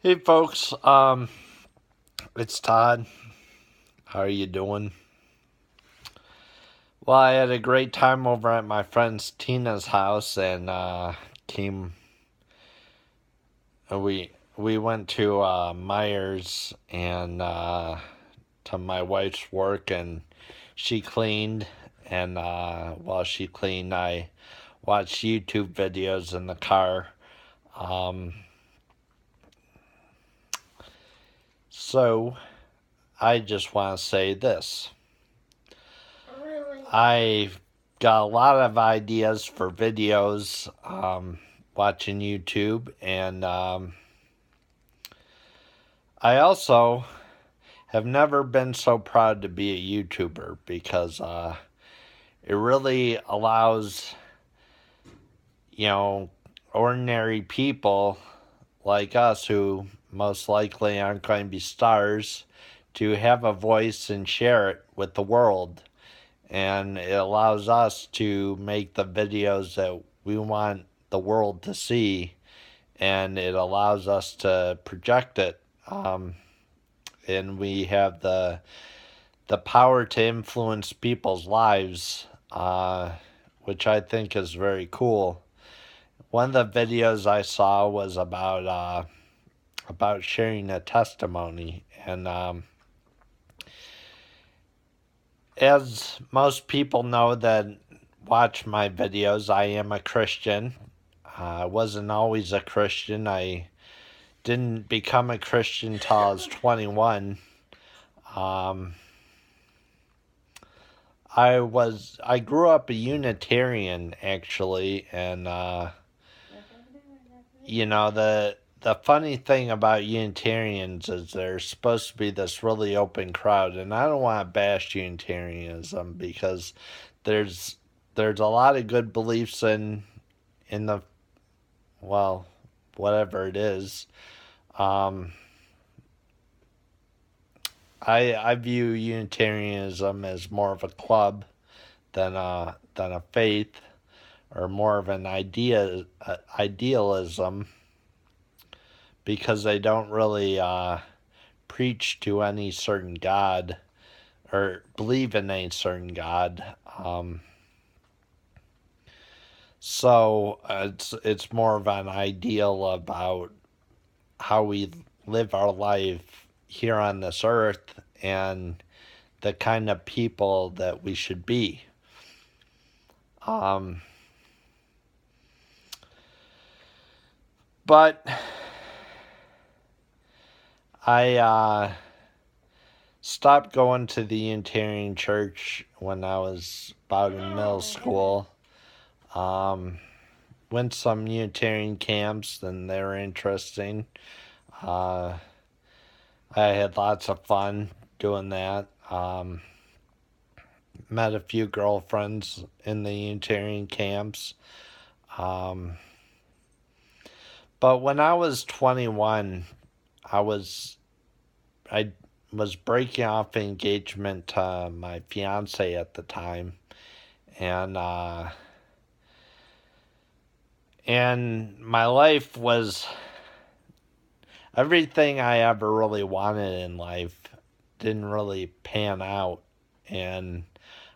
Hey folks, it's Todd. How are you doing? Well, I had a great time over at my friend's Tina's house, and came. We went to Myers and to my wife's work, and she cleaned. And while she cleaned, I watched YouTube videos in the car. Um, so I just want to say this. I got a lot of ideas for videos watching YouTube, and I also have never been so proud to be a YouTuber because it really allows, you know, ordinary people like us who most likely aren't going to be stars to have a voice and share it with the world. And it allows us to make the videos that we want the world to see, and it allows us to project it. And we have the power to influence people's lives, which I think is very cool. One of the videos I saw was about sharing a testimony, and as most people know that watch my videos, I am a Christian. I wasn't always a Christian. I didn't become a Christian until I was 21. Um, I grew up a Unitarian actually, and the funny thing about Unitarians is they're supposed to be this really open crowd, and I don't want to bash Unitarianism because there's there's a lot of good beliefs in the, well, whatever it is. Um, I view Unitarianism as more of a club than a faith, or more of an idealism, because they don't really preach to any certain God or believe in any certain God. So it's more of an ideal about how we live our life here on this earth and the kind of people that we should be. Um, but I stopped going to the Unitarian Church when I was about in middle school. Um, Went some Unitarian camps, and they were interesting. Uh, I had lots of fun doing that. Met a few girlfriends in the Unitarian camps. Um, but when I was 21, I was I was breaking off engagement to my fiance at the time, and my life was everything I ever really wanted in life didn't really pan out, and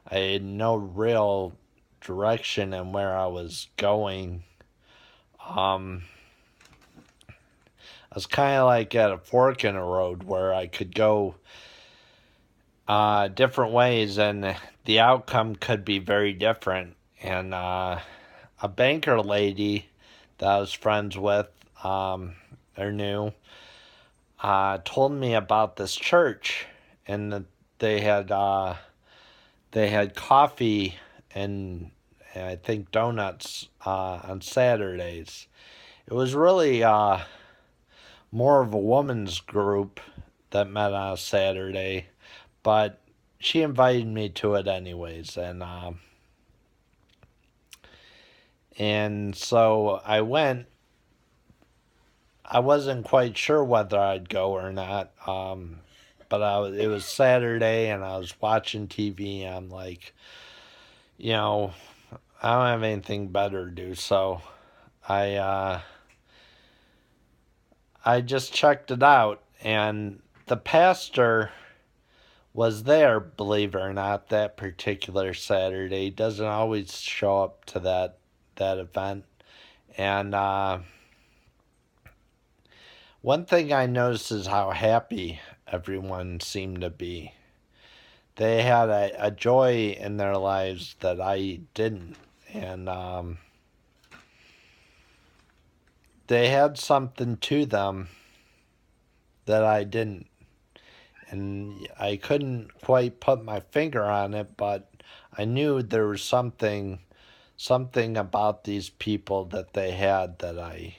I had no real direction in where I was going. Um, I was kind of like at a fork in a road where I could go different ways, and the outcome could be very different. And a banker lady that I was friends with, or knew, told me about this church, and that they had uh, they had coffee and I think donuts on Saturdays. It was really more of a woman's group that met on a Saturday, but she invited me to it anyways, and so I went. I wasn't quite sure whether I'd go or not, but it was Saturday, and I was watching TV. And I'm like, you know, I don't have anything better to do, so I I just checked it out, and the pastor was there, believe it or not, that particular Saturday. He doesn't always show up to that event. And one thing I noticed is how happy everyone seemed to be. They had a joy in their lives that I didn't. And they had something to them that I didn't. And I couldn't quite put my finger on it, but I knew there was something about these people that they had that I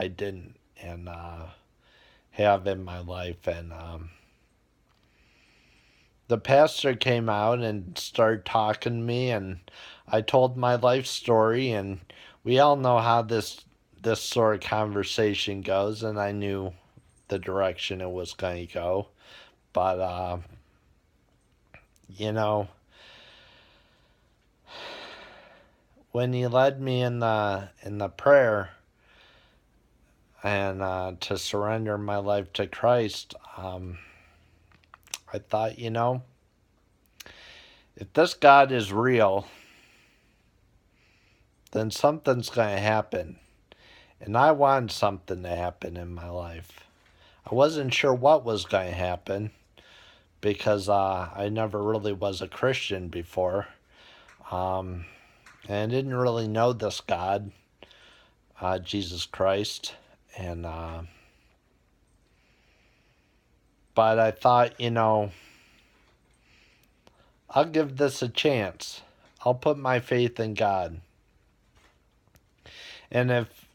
didn't and have in my life. And the pastor came out and started talking to me, and I told my life story, and we all know how this sort of conversation goes, and I knew the direction it was going to go. But you know, when he led me in the prayer and to surrender my life to Christ, I thought, if this God is real, then something's going to happen. And I wanted something to happen in my life. I wasn't sure what was going to happen because I never really was a Christian before. And I didn't really know this God, Jesus Christ. And but I thought, I'll give this a chance. I'll put my faith in God. And if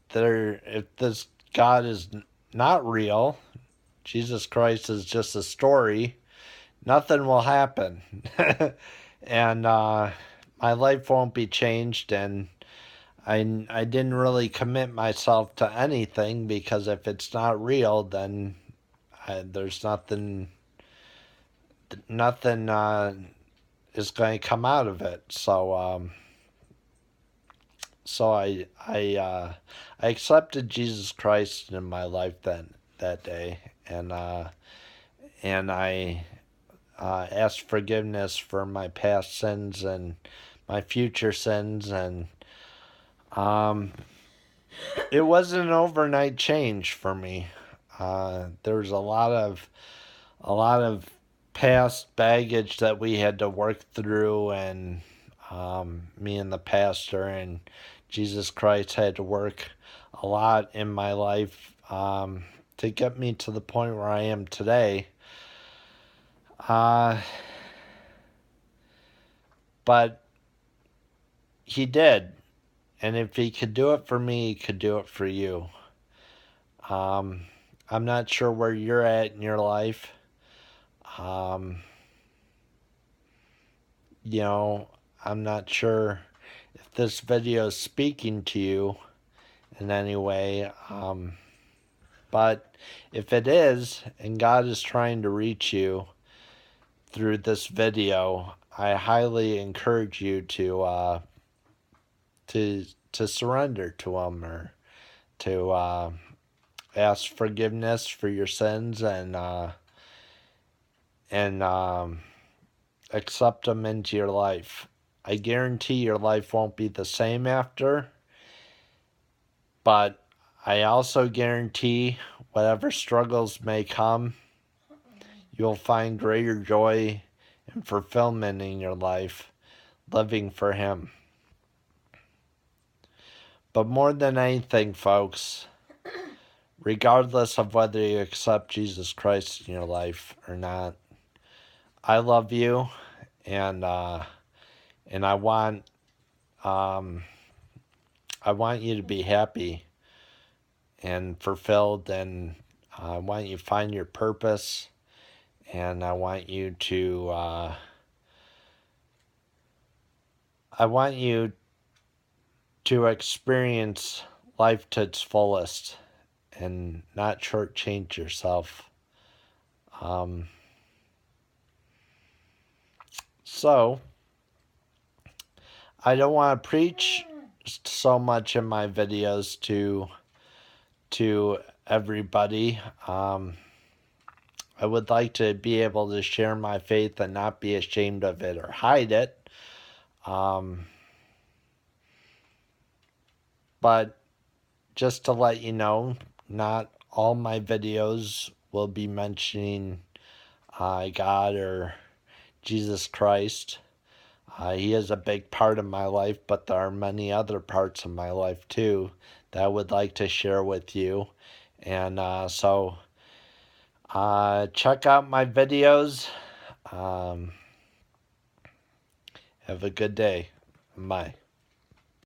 this God is not real, Jesus Christ is just a story, nothing will happen. And my life won't be changed, and I didn't really commit myself to anything, because if it's not real, then there's nothing is going to come out of it. So I accepted Jesus Christ in my life that day, and I asked forgiveness for my past sins and my future sins, and it wasn't an overnight change for me. There was a lot of past baggage that we had to work through, and me and the pastor and Jesus Christ had to work a lot in my life to get me to the point where I am today. But he did. And if he could do it for me, he could do it for you. I'm not sure where you're at in your life. I'm not sure if this video is speaking to you in any way. But if it is, and God is trying to reach you through this video, I highly encourage you to surrender to Him, or to ask forgiveness for your sins, and accept Him into your life. I guarantee your life won't be the same after, but I also guarantee whatever struggles may come, you'll find greater joy and fulfillment in your life living for Him. But more than anything, folks, regardless of whether you accept Jesus Christ in your life or not, I love you, and I want you to be happy and fulfilled, and I want you to find your purpose, and I want you to experience life to its fullest and not shortchange yourself. So, I don't want to preach so much in my videos to everybody. I would like to be able to share my faith and not be ashamed of it or hide it. Um, but just to let you know, not all my videos will be mentioning God or Jesus Christ. He is a big part of my life, but there are many other parts of my life too that I would like to share with you. And so check out my videos. Um, have a good day. Bye.